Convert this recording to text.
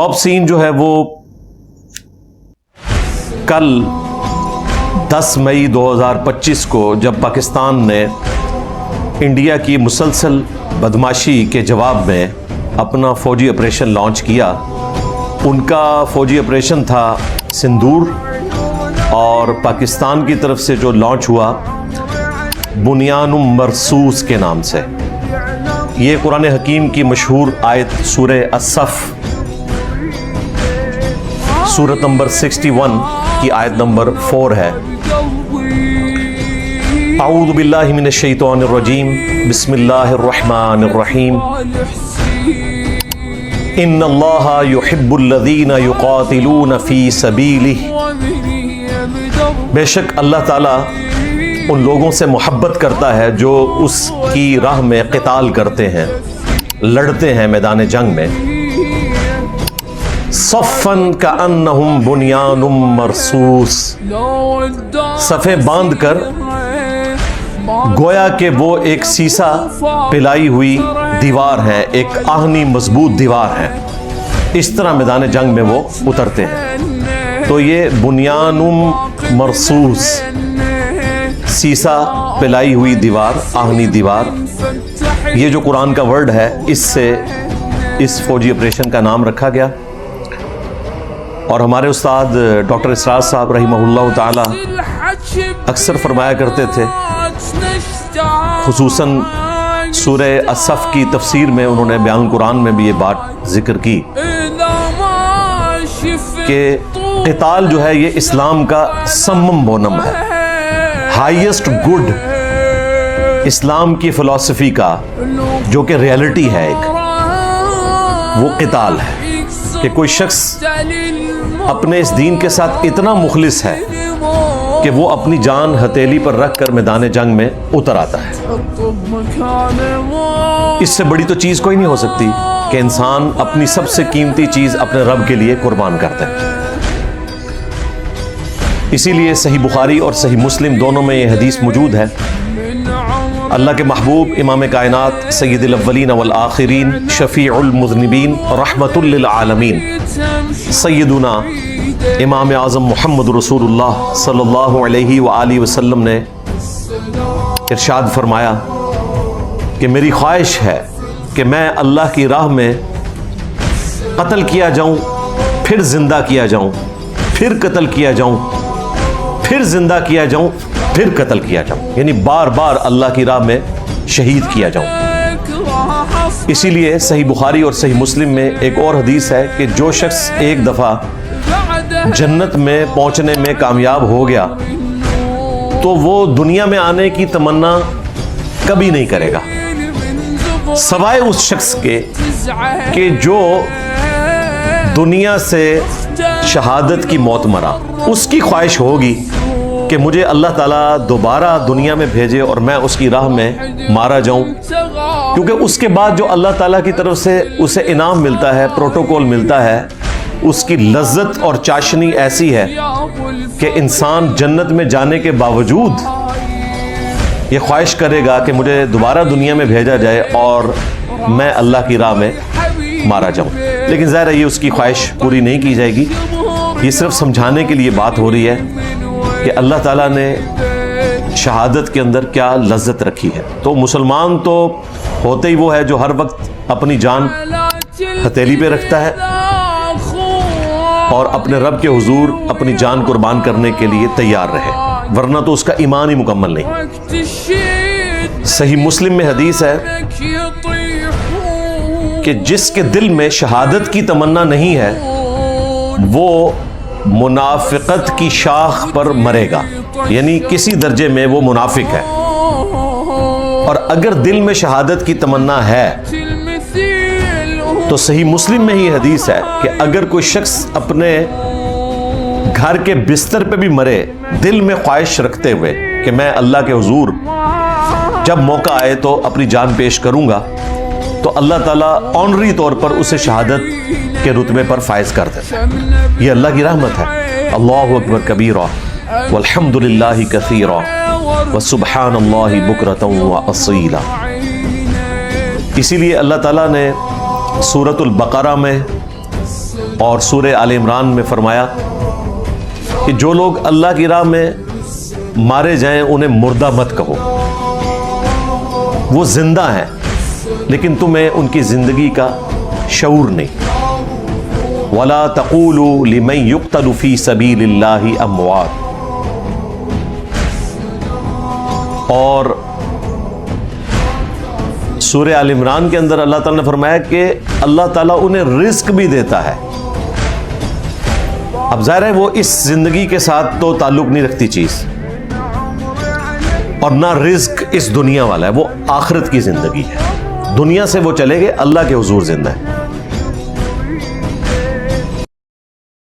Top سین جو ہے وہ کل 10 مئی 2025 کو جب پاکستان نے انڈیا کی مسلسل بدماشی کے جواب میں اپنا فوجی آپریشن لانچ کیا. ان کا فوجی آپریشن تھا سندور، اور پاکستان کی طرف سے جو لانچ ہوا بنیان مرصوص کے نام سے. یہ قرآن حکیم کی مشہور آیت سورہ الصف سورت نمبر 61 کی آیت نمبر 4 ہے. اعوذ باللہ من الشیطان الرجیم، بسم اللہ الرحمن الرحیم. ان اللہ یحب الذین یقاتلون فی سبیلہ، بے شک اللہ تعالیٰ ان لوگوں سے محبت کرتا ہے جو اس کی راہ میں قتال کرتے ہیں، لڑتے ہیں میدان جنگ میں. صفاً کأنہم بنیان مرصوص، صفیں باندھ کر گویا کہ وہ ایک سیسا پلائی ہوئی دیوار ہے، ایک آہنی مضبوط دیوار ہے. اس طرح میدان جنگ میں وہ اترتے ہیں. تو یہ بنیان مرصوص، سیسا پلائی ہوئی دیوار، آہنی دیوار، یہ جو قرآن کا ورڈ ہے اس سے اس فوجی آپریشن کا نام رکھا گیا. اور ہمارے استاد ڈاکٹر اسرار صاحب رحمہ اللہ تعالی اکثر فرمایا کرتے تھے، خصوصاً سورہ الصف کی تفسیر میں انہوں نے بیان قرآن میں بھی یہ بات ذکر کی کہ قتال جو ہے یہ اسلام کا سمم بونم ہے، ہائیسٹ گڈ اسلام کی فلسفی کا جو کہ ریئلٹی ہے ایک، وہ قتال ہے کہ کوئی شخص اپنے اس دین کے ساتھ اتنا مخلص ہے کہ وہ اپنی جان ہتھیلی پر رکھ کر میدان جنگ میں اتر آتا ہے. اس سے بڑی تو چیز کوئی نہیں ہو سکتی کہ انسان اپنی سب سے قیمتی چیز اپنے رب کے لیے قربان کرتا ہے. اسی لیے صحیح بخاری اور صحیح مسلم دونوں میں یہ حدیث موجود ہے. اللہ کے محبوب امام کائنات سید الاولین والآخرین شفیع المذنبین رحمت للعالمین سیدنا امام اعظم محمد رسول اللہ صلی اللہ علیہ وآلہ وسلم نے ارشاد فرمایا کہ میری خواہش ہے کہ میں اللہ کی راہ میں قتل کیا جاؤں، پھر زندہ کیا جاؤں، پھر قتل کیا جاؤں، پھر زندہ کیا جاؤں، پھر قتل کیا جاؤں، یعنی بار بار اللہ کی راہ میں شہید کیا جاؤں. اسی لیے صحیح بخاری اور صحیح مسلم میں ایک اور حدیث ہے کہ جو شخص ایک دفعہ جنت میں پہنچنے میں کامیاب ہو گیا تو وہ دنیا میں آنے کی تمنا کبھی نہیں کرے گا، سوائے اس شخص کے کہ جو دنیا سے شہادت کی موت مرا. اس کی خواہش ہوگی کہ مجھے اللہ تعالیٰ دوبارہ دنیا میں بھیجے اور میں اس کی راہ میں مارا جاؤں، کیونکہ اس کے بعد جو اللہ تعالیٰ کی طرف سے اسے انعام ملتا ہے، پروٹوکول ملتا ہے، اس کی لذت اور چاشنی ایسی ہے کہ انسان جنت میں جانے کے باوجود یہ خواہش کرے گا کہ مجھے دوبارہ دنیا میں بھیجا جائے اور میں اللہ کی راہ میں مارا جاؤں. لیکن ظاہر ہے یہ اس کی خواہش پوری نہیں کی جائے گی. یہ صرف سمجھانے کے لیے بات ہو رہی ہے کہ اللہ تعالیٰ نے شہادت کے اندر کیا لذت رکھی ہے. تو مسلمان تو ہوتے ہی وہ ہے جو ہر وقت اپنی جان ہتھیلی پہ رکھتا ہے اور اپنے رب کے حضور اپنی جان قربان کرنے کے لیے تیار رہے، ورنہ تو اس کا ایمان ہی مکمل نہیں. صحیح مسلم میں حدیث ہے کہ جس کے دل میں شہادت کی تمنا نہیں ہے وہ منافقت کی شاخ پر مرے گا، یعنی کسی درجے میں وہ منافق ہے. اور اگر دل میں شہادت کی تمنا ہے تو صحیح مسلم میں ہی حدیث ہے کہ اگر کوئی شخص اپنے گھر کے بستر پہ بھی مرے دل میں خواہش رکھتے ہوئے کہ میں اللہ کے حضور جب موقع آئے تو اپنی جان پیش کروں گا، تو اللہ تعالیٰ آنری طور پر اسے شہادت کے رتبے پر فائز کر دیتا ہے. یہ اللہ کی رحمت ہے. اللہ اکبر کبیرہ والحمد للہ کثیرہ وسبحان اللہ بکرۃ واصیلا. اسی لیے اللہ تعالیٰ نے سورۃ البقرہ میں اور سورہ آل عمران میں فرمایا کہ جو لوگ اللہ کی راہ میں مارے جائیں انہیں مردہ مت کہو، وہ زندہ ہیں لیکن تمہیں ان کی زندگی کا شعور نہیں۔ وَلَا تَقُولُوا لِمَنْ يُقْتَلُ فِي سَبِيلِ اللَّهِ أَمْوَاتٌ۔ اور سورہ آل عمران کے اندر اللہ تعالیٰ نے فرمایا کہ اللہ تعالیٰ انہیں رزق بھی دیتا ہے۔ اب ظاہر ہے وہ اس زندگی کے ساتھ تو تعلق نہیں رکھتی چیز، اور نہ رزق اس دنیا والا ہے، وہ آخرت کی زندگی ہے۔ دنیا سے وہ چلے گئے، اللہ کے حضور زندہ ہے۔